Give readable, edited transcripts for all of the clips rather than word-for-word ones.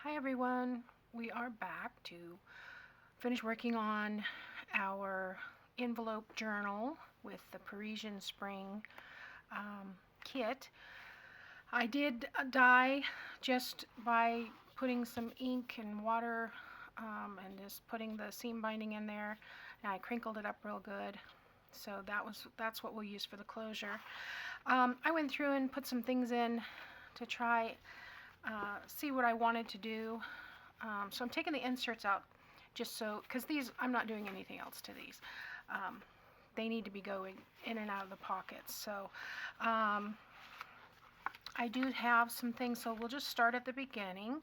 Hi everyone, we are back to finish working on our envelope journal with the Parisian spring kit. I did dye just by putting some ink and water and just putting the seam binding in there, and I crinkled it up real good. So that's what we'll use for the closure. I went through and put some things in to try see what I wanted to do. So I'm taking the inserts out just so, because these, I'm not doing anything else to these. They need to be going in and out of the pockets. So I do have some things, so we'll just start at the beginning.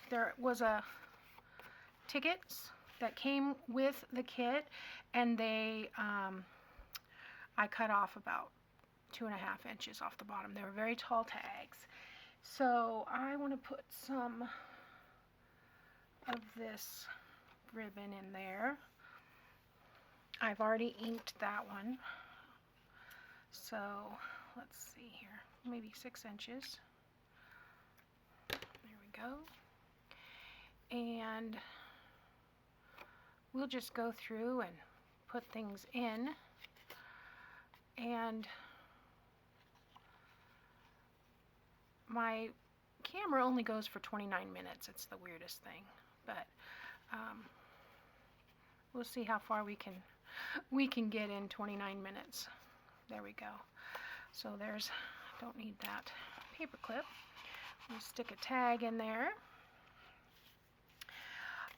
There was a tickets that came with the kit, and they I cut off about 2.5 inches off the bottom. They were very tall tags. So I want to put some of this ribbon in there. I've already inked that one. So let's see here, maybe 6 inches. There we go. And we'll just go through and put things in. And my camera only goes for 29 minutes. It's the weirdest thing, but we'll see how far we can get in 29 minutes. There we go. So there's, don't need that paper clip. We'll stick a tag in there.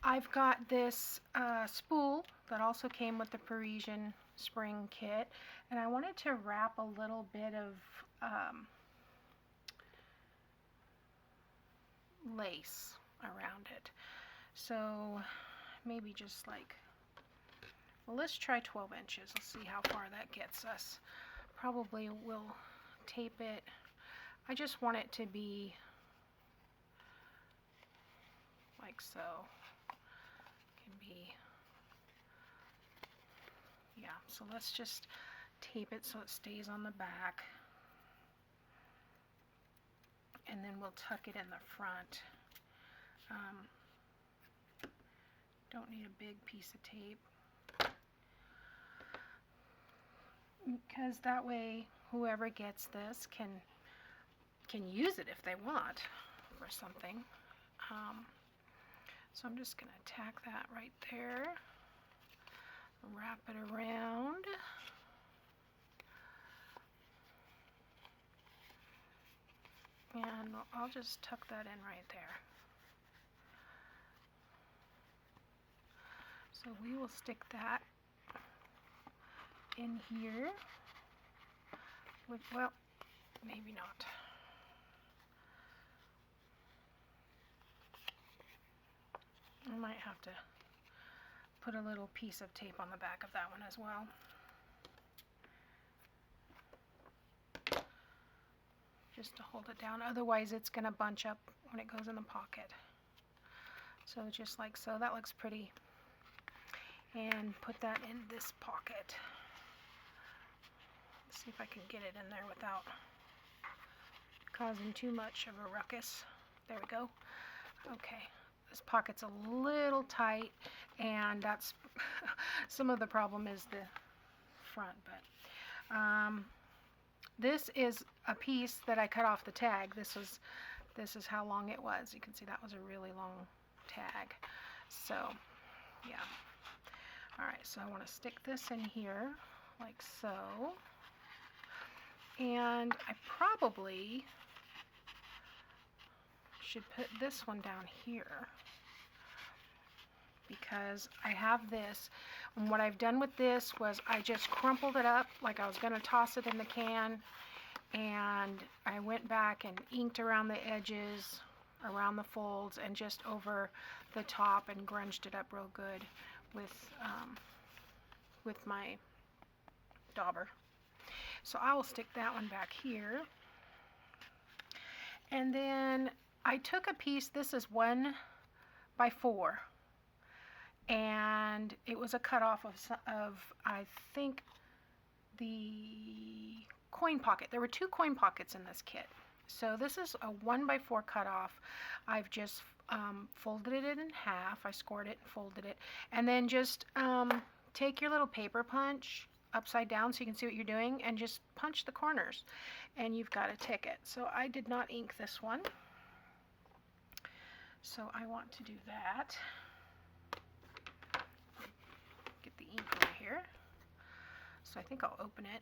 I've got this spool that also came with the Parisian spring kit, and I wanted to wrap a little bit of lace around it. So maybe just like, well, let's try 12 inches. Let's see how far that gets us. Probably will tape it. I just want it to be like so. Can be, yeah, so let's just tape it so it stays on the back, and then we'll tuck it in the front. Don't need a big piece of tape, because that way whoever gets this can use it if they want for something. So I'm just going to tack that right there, wrap it around. And I'll just tuck that in right there. So we will stick that in here with, well, maybe not. I might have to put a little piece of tape on the back of that one as well. Just to hold it down, otherwise it's going to bunch up when it goes in the pocket. So just like so, that looks pretty. And put that in this pocket. Let's see if I can get it in there without causing too much of a ruckus. There we go. Okay. This pocket's a little tight, and that's some of the problem is the front, but this is a piece that I cut off the tag. This is how long it was. You can see that was a really long tag. So yeah. Alright, so I want to stick this in here like so, and I probably should put this one down here, because I have this, and what I've done with this was I just crumpled it up like I was going to toss it in the can, and I went back and inked around the edges, around the folds, and just over the top, and grunged it up real good with my dauber. So I will stick that one back here. And then I took a piece, this is 1 by 4, and it was a cutoff of I think the coin pocket. There were 2 coin pockets in this kit, So this is a 1x4 cutoff. I've just folded it in half. I scored it and folded it. And then just take your little paper punch upside down so you can see what you're doing and just punch the corners and you've got a ticket. So I did not ink this one. So I want to do that. Get the ink over here. So I think I'll open it.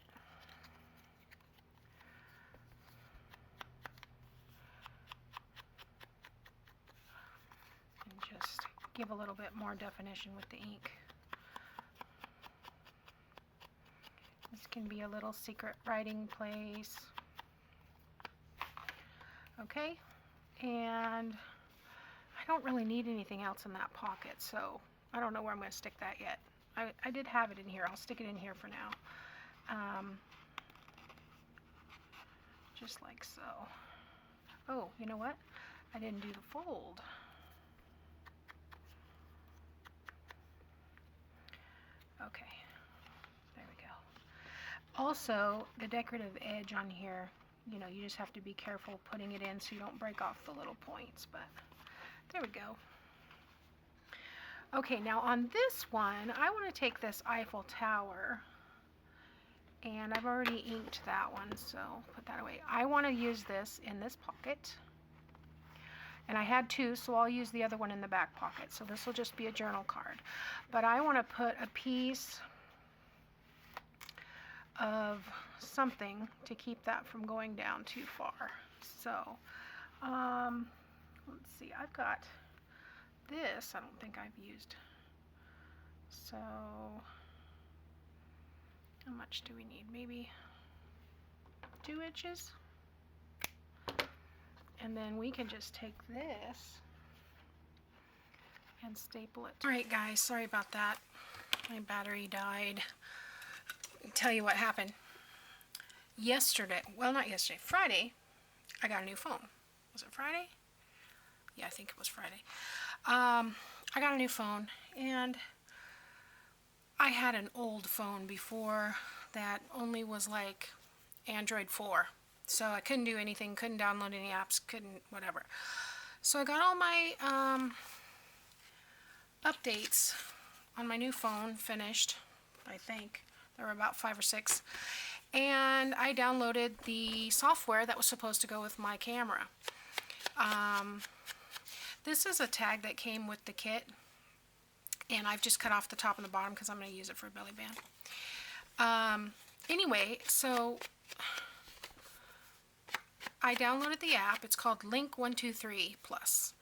And just give a little bit more definition with the ink. This can be a little secret writing place. Okay, and I don't really need anything else in that pocket, so I don't know where I'm going to stick that yet. I did have it in here. I'll stick it in here for now. Just like so. Oh, you know what? I didn't do the fold. Okay, there we go. Also, the decorative edge on here, you know, you just have to be careful putting it in so you don't break off the little points, but there we go. Okay, now on this one, I want to take this Eiffel Tower, and I've already inked that one, so put that away. I want to use this in this pocket, and I had two, so I'll use the other one in the back pocket, so this will just be a journal card. But I want to put a piece of something to keep that from going down too far. So, let's see, I've got this, I don't think I've used. So, how much do we need? Maybe 2 inches? And then we can just take this and staple it. Alright guys, sorry about that. My battery died. I'll tell you what happened. Yesterday, well not yesterday, Friday, I got a new phone. Was it Friday? Yeah, I think it was Friday. I got a new phone, and I had an old phone before that only was like Android 4. So I couldn't do anything, couldn't download any apps, couldn't whatever. So I got all my updates on my new phone finished, I think. There were about 5 or 6. And I downloaded the software that was supposed to go with my camera. This is a tag that came with the kit, and I've just cut off the top and the bottom because I'm going to use it for a belly band. Anyway, so I downloaded the app. It's called Link 123 Plus,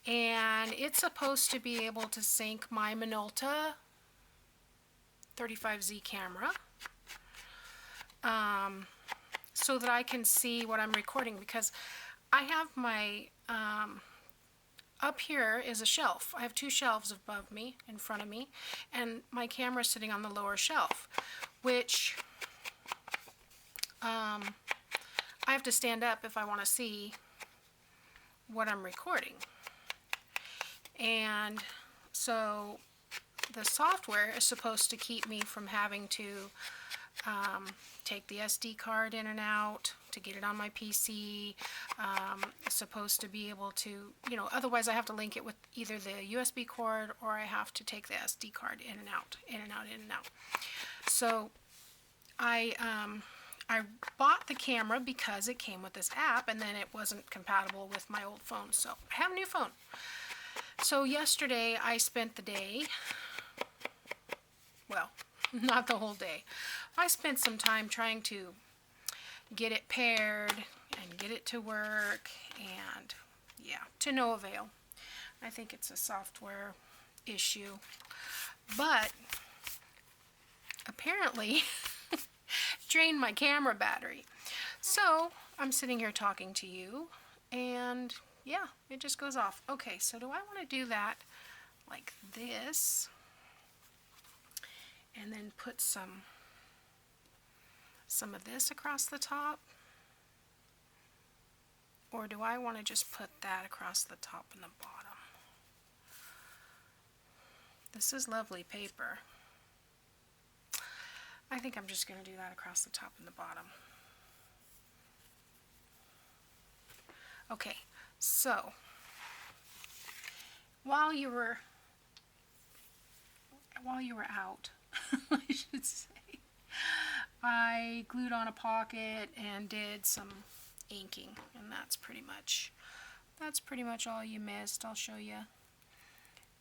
and it's supposed to be able to sync my Minolta 35Z camera so that I can see what I'm recording, because I have my up here is a shelf. I have 2 shelves above me, in front of me, and my camera's sitting on the lower shelf, which I have to stand up if I want to see what I'm recording. And so the software is supposed to keep me from having to take the SD card in and out to get it on my PC. It's supposed to be able to, you know, otherwise I have to link it with either the USB cord or I have to take the SD card in and out, in and out, in and out. So I bought the camera because it came with this app, and then it wasn't compatible with my old phone. So I have a new phone. So yesterday I spent the day, well, not the whole day. I spent some time trying to get it paired and get it to work, and yeah, to no avail. I think it's a software issue, but apparently drained my camera battery. So I'm sitting here talking to you, and yeah, it just goes off. Okay, so do I want to do that like this and then put some of this across the top, or do I want to just put that across the top and the bottom? This is lovely paper. I think I'm just going to do that across the top and the bottom. Okay, so while you were out, I should say, I glued on a pocket and did some inking, and that's pretty much all you missed. I'll show you.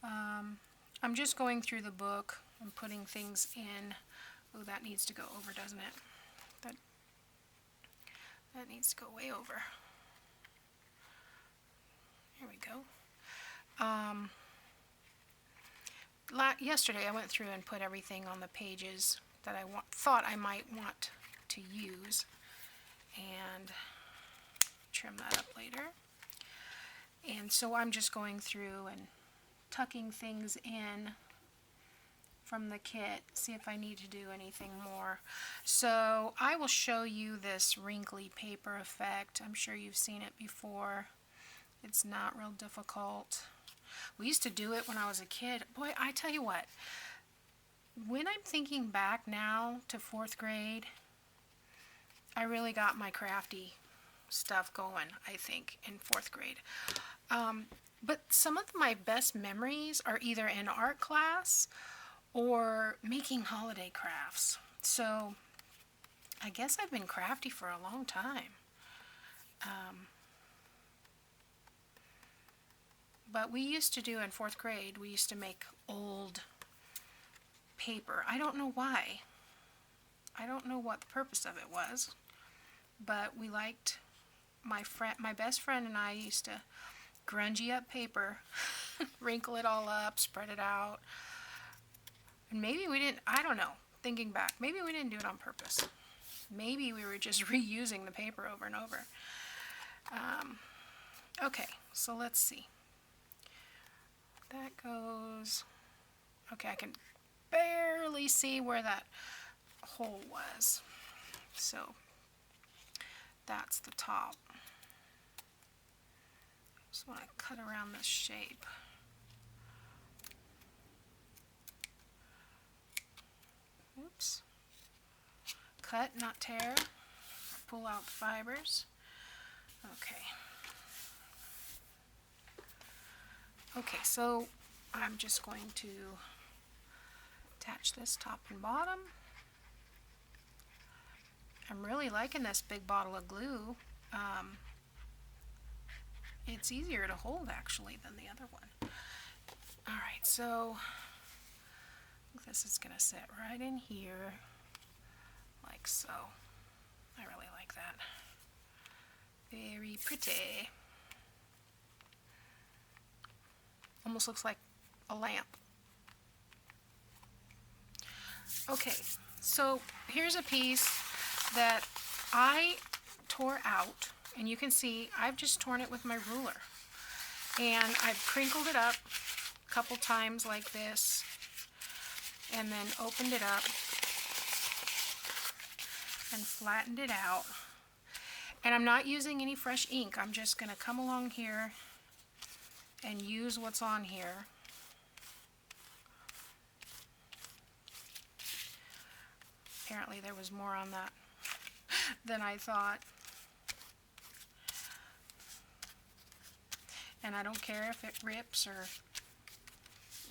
I'm just going through the book and putting things in. Oh, that needs to go over, doesn't it? That needs to go way over. Here we go. Yesterday I went through and put everything on the pages that I thought I might want to use, and trim that up later. And so I'm just going through and tucking things in from the kit, see if I need to do anything more. So I will show you this wrinkly paper effect. I'm sure you've seen it before. It's not real difficult. We used to do it when I was a kid. Boy, I tell you what, when I'm thinking back now to 4th grade, I really got my crafty stuff going, I think, in 4th grade. But some of my best memories are either in art class or making holiday crafts. So I guess I've been crafty for a long time. But we used to do in 4th grade, we used to make old paper. I don't know why. I don't know what the purpose of it was, but we liked, my best friend and I used to grungy up paper, wrinkle it all up, spread it out. And maybe we didn't, I don't know, thinking back, maybe we didn't do it on purpose. Maybe we were just reusing the paper over and over. Okay, so let's see. That goes, okay, I can barely see where that hole was. So that's the top. Just want to cut around this shape. Oops. Cut, not tear. Pull out the fibers. Okay. Okay, so I'm just going to attach this top and bottom. I'm really liking this big bottle of glue. It's easier to hold actually than the other one. Alright, so this is going to sit right in here like so. I really like that. Very pretty. Almost looks like a lamp. Okay, so here's a piece that I tore out, and you can see I've just torn it with my ruler. And I've crinkled it up a couple times like this, and then opened it up and flattened it out. And I'm not using any fresh ink. I'm just going to come along here and use what's on here. Apparently there was more on that than I thought. And I don't care if it rips or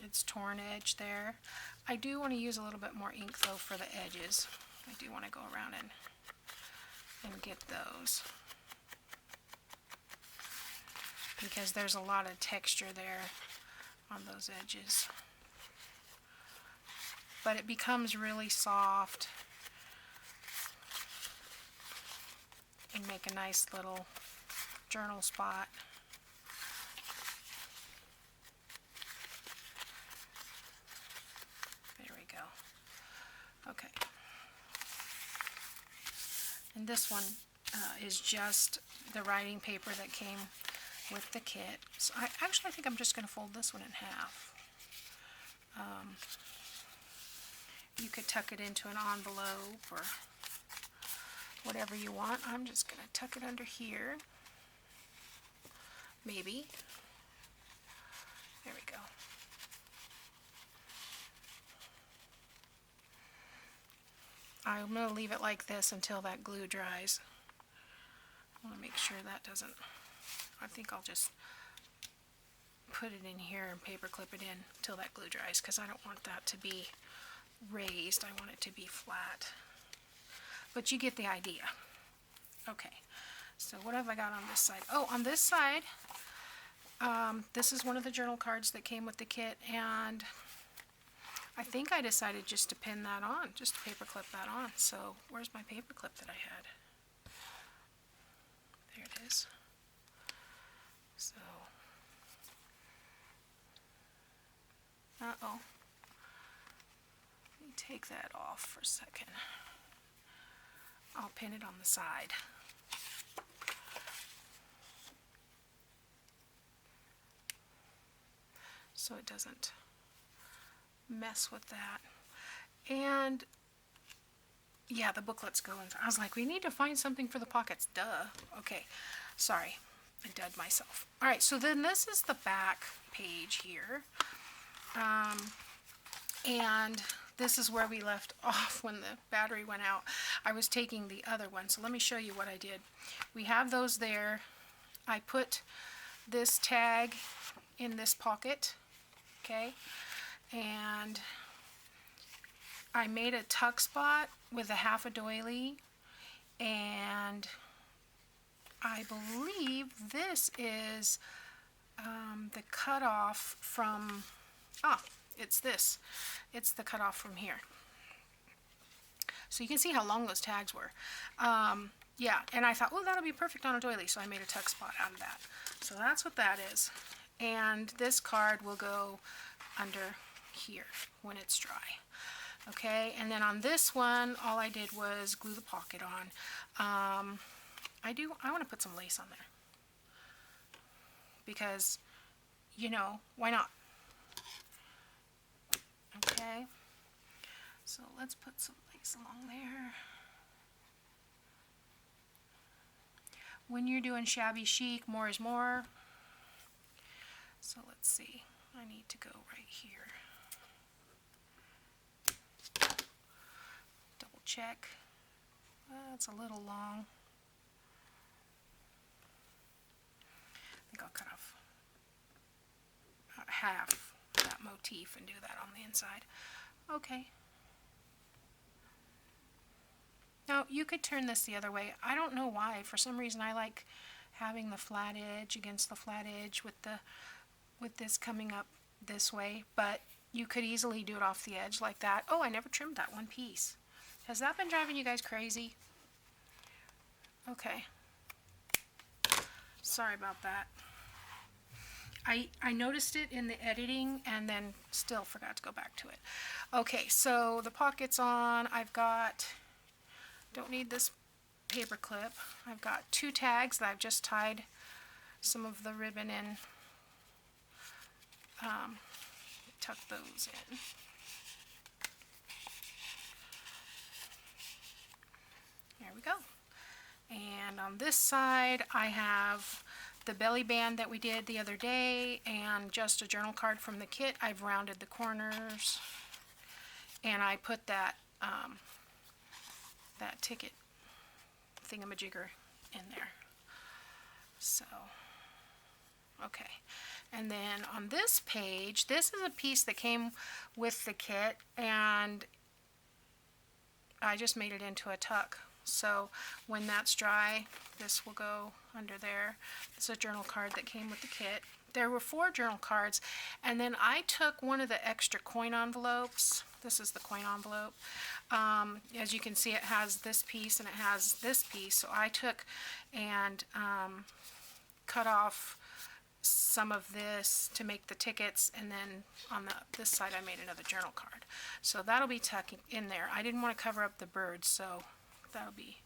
it's torn edge there. I do want to use a little bit more ink though for the edges. I do want to go around and get those, because there's a lot of texture there on those edges. But it becomes really soft and make a nice little journal spot. There we go. Okay. And this one is just the writing paper that came with the kit. So I think I'm just going to fold this one in half. You could tuck it into an envelope or whatever you want. I'm just going to tuck it under here. Maybe. There we go. I'm going to leave it like this until that glue dries. I want to make sure that doesn't think I'll just put it in here and paper clip it in till that glue dries, because I don't want that to be raised. I want it to be flat. But you get the idea. Okay, so what have I got on this side? Oh, on this side, this is one of the journal cards that came with the kit, and I think I decided just to pin that on, just to paper clip that on. So where's my paper clip that I had? There it is. So, uh-oh. Let me take that off for a second. I'll pin it on the side. So it doesn't mess with that. And yeah, the booklet's going. I was like, we need to find something for the pockets. Duh. Okay, sorry, I dud myself. All right, so then this is the back page here. And this is where we left off when the battery went out. I was taking the other one, so let me show you what I did. We have those there. I put this tag in this pocket, okay, and I made a tuck spot with a half a doily, and I believe this is the cutoff from, it's this. It's the cutoff from here. So you can see how long those tags were. Yeah, and I thought, oh, that'll be perfect on a doily, so I made a tuck spot out of that. So that's what that is. And this card will go under here when it's dry. Okay, and then on this one, all I did was glue the pocket on. I want to put some lace on there. Because, you know, why not? Okay, so let's put some lace along there. When you're doing shabby chic, more is more. So let's see, I need to go right here. Double check. That's a little long. I think I'll cut off about half that motif and do that on the inside. Okay. Now you could turn this the other way. I don't know why. For some reason I like having the flat edge against the flat edge with this coming up this way, but you could easily do it off the edge like that. Oh, I never trimmed that one piece. Has that been driving you guys crazy? Okay. Sorry about that. I noticed it in the editing and then still forgot to go back to it. Okay, so the pocket's on. I've got, don't need this paper clip. I've got 2 tags that I've just tied some of the ribbon in. Tuck those in. There we go. And on this side I have the belly band that we did the other day and just a journal card from the kit. I've rounded the corners and I put that that ticket thingamajigger in there. So, okay. And then on this page, this is a piece that came with the kit and I just made it into a tuck. So when that's dry, this will go under there. It's a journal card that came with the kit. There were 4 journal cards, and then I took one of the extra coin envelopes. This is the coin envelope. As you can see, it has this piece and it has this piece. So I took and cut off some of this to make the tickets, and then on this side I made another journal card. So that'll be tucking in there. I didn't want to cover up the birds, so that'll be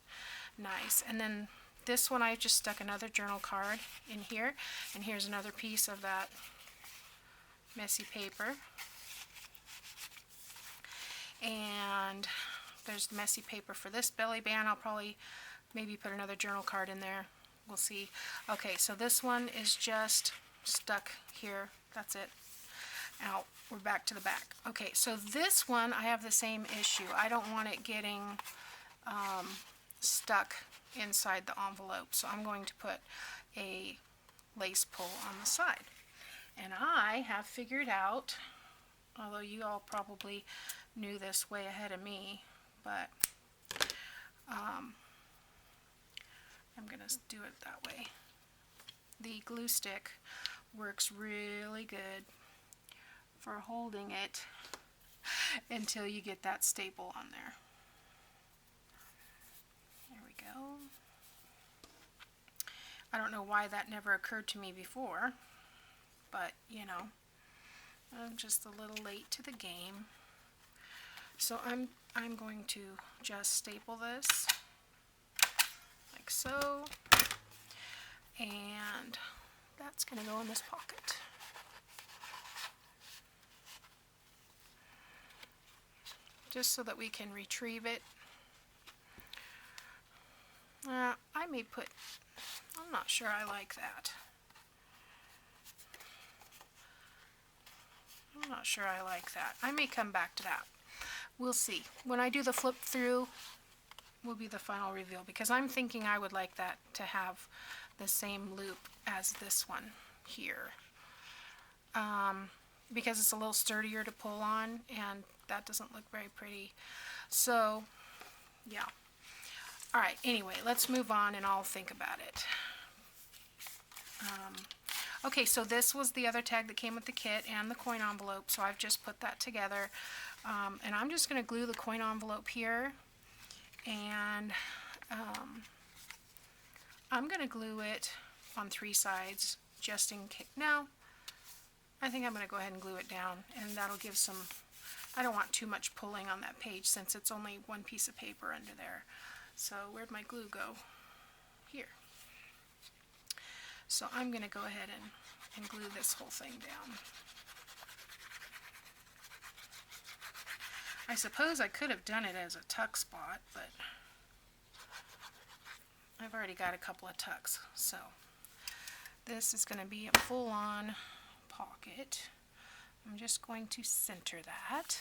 nice. And then this one I just stuck another journal card in here, and here's another piece of that messy paper. And there's the messy paper for this belly band. I'll probably maybe put another journal card in there. We'll see. Okay, so this one is just stuck here. That's it. Now we're back to the back. Okay, so this one I have the same issue. I don't want it getting stuck inside the envelope, so I'm going to put a lace pull on the side. And I have figured out, although you all probably knew this way ahead of me, but I'm going to do it that way. The glue stick works really good for holding it until you get that staple on there. There we go. I don't know why that never occurred to me before, but you know, I'm just a little late to the game. So I'm going to just staple this like so, and that's going to go in this pocket. Just so that we can retrieve it. I may put, I'm not sure I like that. I'm not sure I like that. I may come back to that. We'll see. When I do the flip through will be the final reveal, because I'm thinking I would like that to have the same loop as this one here. Because it's a little sturdier to pull on, and that doesn't look very pretty. So, yeah. Alright, anyway, let's move on and I'll think about it. Okay, so this was the other tag that came with the kit and the coin envelope, so I've just put that together. And I'm just going to glue the coin envelope here, and I'm going to glue it on 3 sides just in case. No, I think I'm going to go ahead and glue it down, and that'll give some, I don't want too much pulling on that page since it's only one piece of paper under there. So where'd my glue go? Here. So I'm going to go ahead and glue this whole thing down. I suppose I could have done it as a tuck spot, but I've already got a couple of tucks. So this is going to be a full-on pocket. I'm just going to center that.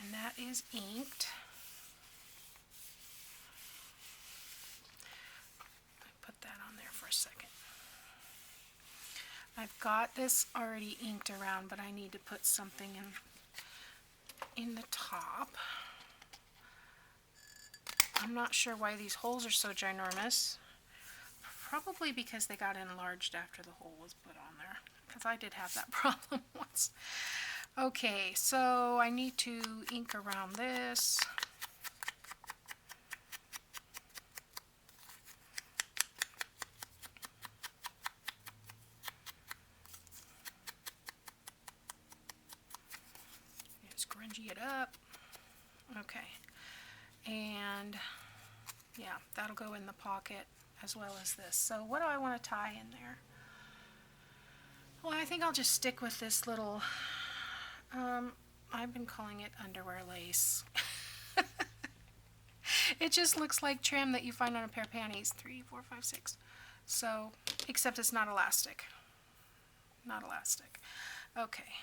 And that is inked. Put that on there for a second. I've got this already inked around, but I need to put something in the top. I'm not sure why these holes are so ginormous. Probably because they got enlarged after the hole was put on there, because I did have that problem once. Okay, so I need to ink around this. Just grungy it up. Okay, and yeah, that'll go in the pocket as well as this. So what do I want to tie in there? Well, I think I'll just stick with this little, I've been calling it underwear lace. It just looks like trim that you find on a pair of panties. 3, 4, 5, 6. So, except it's not elastic. Not elastic. Okay.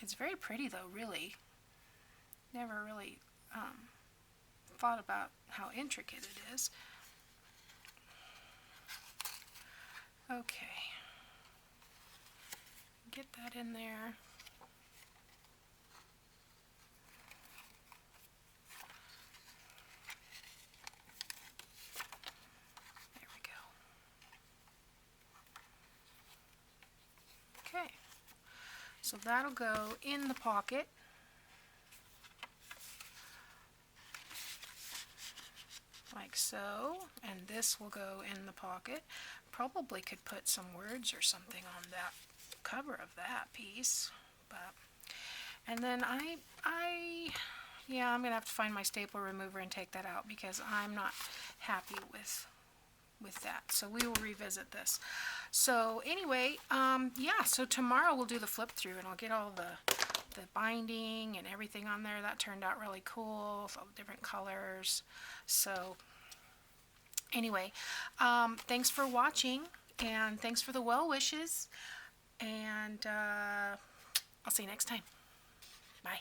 It's very pretty though, really. Never really thought about how intricate it is. Okay. Get that in there. There we go. Okay. So that'll go in the pocket. Like so, and this will go in the pocket. Probably could put some words or something on that cover of that piece, but and then yeah, I'm gonna have to find my staple remover and take that out because I'm not happy with that. So we will revisit this. So anyway, yeah, so tomorrow we'll do the flip through and I'll get all the binding and everything on there. That turned out really cool with all the different colors. So anyway, thanks for watching, and thanks for the well wishes, and I'll see you next time. Bye.